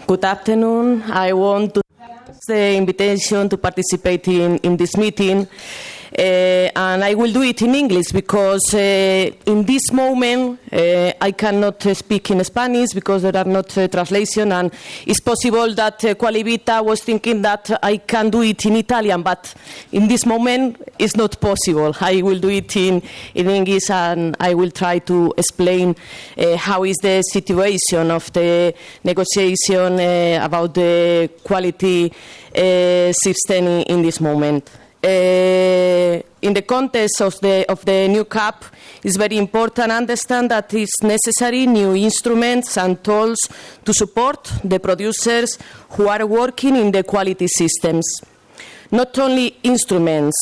Good afternoon. I want to thank the invitation to participate in this meeting. And I will do it in English because in this moment I cannot speak in Spanish because there are not translation, and it's possible that Qualivita was thinking that I can do it in Italian, but in this moment it's not possible. I will do it in English, and I will try to explain how is the situation of the negotiation about the quality system in this moment. In the context of the new CAP, it's very important to understand that it's necessary new instruments and tools to support the producers who are working in the quality systems. Not only instruments,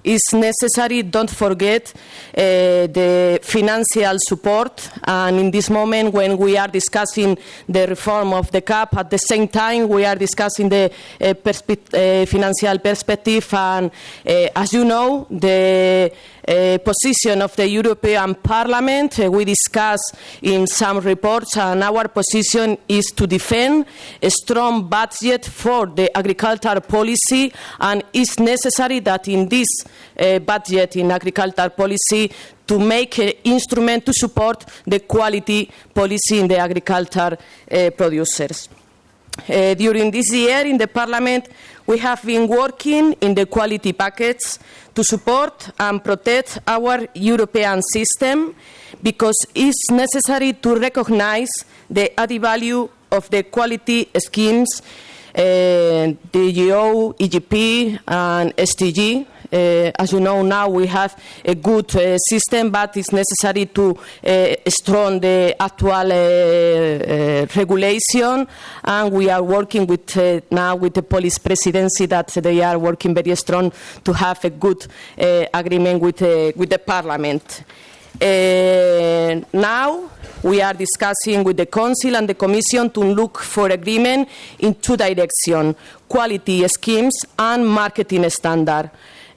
it's necessary, don't forget, the financial support. And in this moment, when we are discussing the reform of the CAP, at the same time, we are discussing the financial perspective. And as you know, the position of the European Parliament, we discussed in some reports, and our position is to defend a strong budget for the agricultural policy, and it's necessary that in this budget in agricultural policy to make an instrument to support the quality policy in the agricultural producers. During this year in the Parliament, we have been working in the quality packets to support and protect our European system, because it's necessary to recognize the added value of the quality schemes, DGO, EGP and STG. As you know, now we have a good system, but it's necessary to strengthen the actual regulation, and we are working with now with the Polish presidency that they are working very strong to have a good agreement with the Parliament. Now we are discussing with the Council and the Commission to look for agreement in two directions: quality schemes and marketing standard.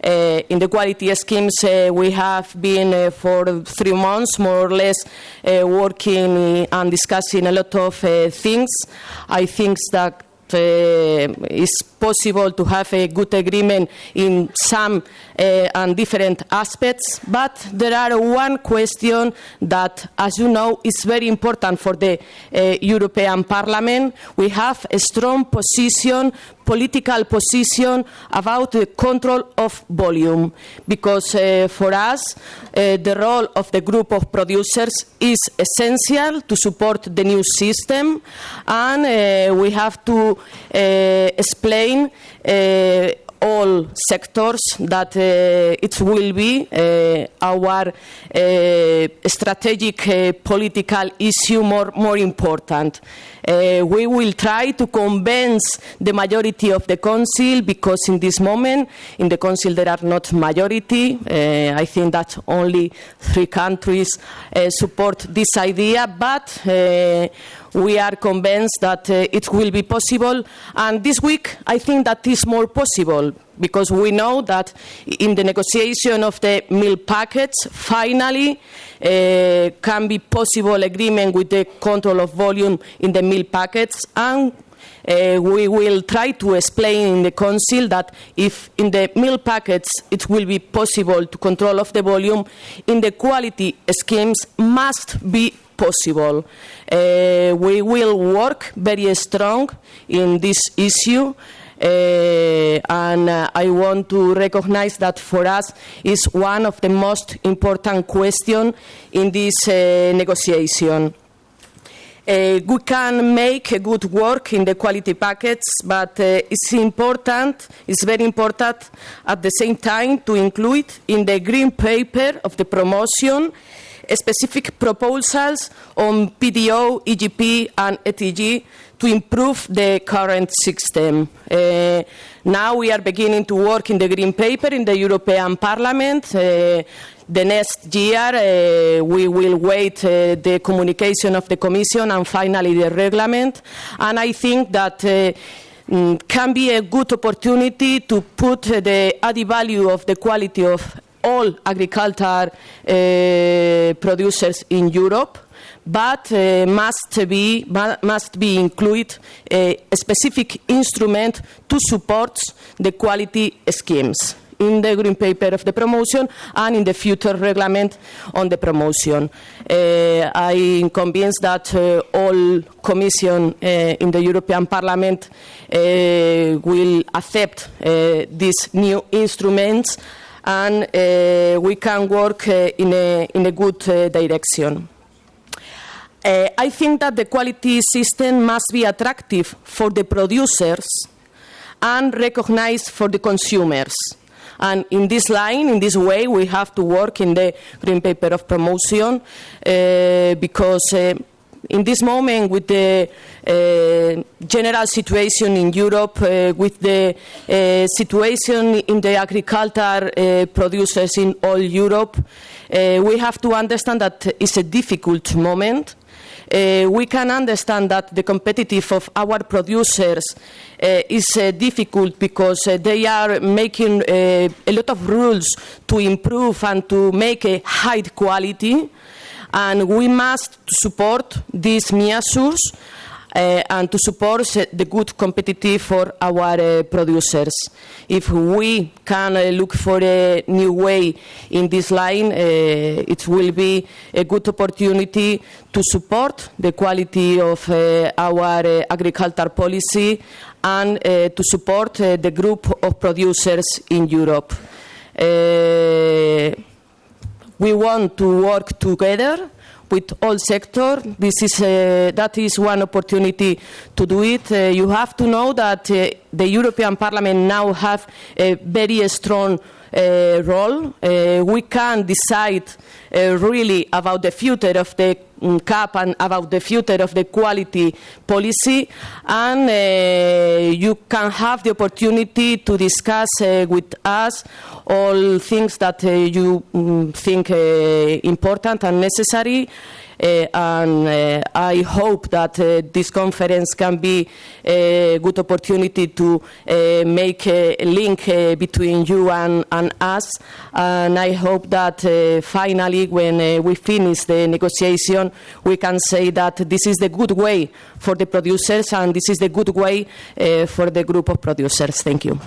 In the quality schemes, we have been for 3 months, more or less, working and discussing a lot of things. I think that it's possible to have a good agreement in some and different aspects, but there are one question that, as you know, is very important for the European Parliament. We have a strong position, political position, about the control of volume, because for us the role of the group of producers is essential to support the new system, and we have to explain all sectors that it will be our strategic political issue more important. We will try to convince the majority of the Council, because in this moment in the Council there are not majority. I think that only 3 countries support this idea, but we are convinced that it will be possible, and this week I think that is more possible, because we know that in the negotiation of the milk packets finally can be possible agreement with the control of volume in the milk packets, and we will try to explain in the Council that if in the milk packets it will be possible to control of the volume, in the quality schemes must be possible. We will work very strong in this issue, and I want to recognize that for us is one of the most important questions in this negotiation. We can make a good work in the quality packets, but it's very important at the same time to include in the green paper of the promotion specific proposals on PDO, EGP and ETG to improve the current system. Now we are beginning to work in the green paper in the European Parliament. The next year we will wait the communication of the Commission and finally the reglement, and I think that can be a good opportunity to put the added value of the quality of all agricultural producers in Europe, but must be included a specific instrument to support the quality schemes in the Green Paper of the promotion and in the future reglement on the promotion. I am convinced that all Commission in the European Parliament will accept these new instruments, and we can work in a good direction. I think that the quality system must be attractive for the producers and recognized for the consumers. And in this line, in this way, we have to work in the Green Paper of Promotion because in this moment, with the general situation in Europe, with the situation in the agricultural producers in all Europe, we have to understand that it's a difficult moment. We can understand that the competitive of our producers is difficult because they are making a lot of rules to improve and to make a high quality, and we must support these measures and to support the good competitive for our producers. If we can look for a new way in this line, it will be a good opportunity to support the quality of our agricultural policy and to support the group of producers in Europe. We want to work together with all sectors. That is one opportunity to do it. You have to know that the European Parliament now have a very strong role. We can decide really about the future of the CAP and about the future of the quality policy, and you can have the opportunity to discuss with us all things that you think important and necessary. And I hope that this conference can be a good opportunity to make a link between you and us. And I hope that finally, when we finish the negotiation, we can say that this is the good way for the producers and this is the good way for the group of producers. Thank you.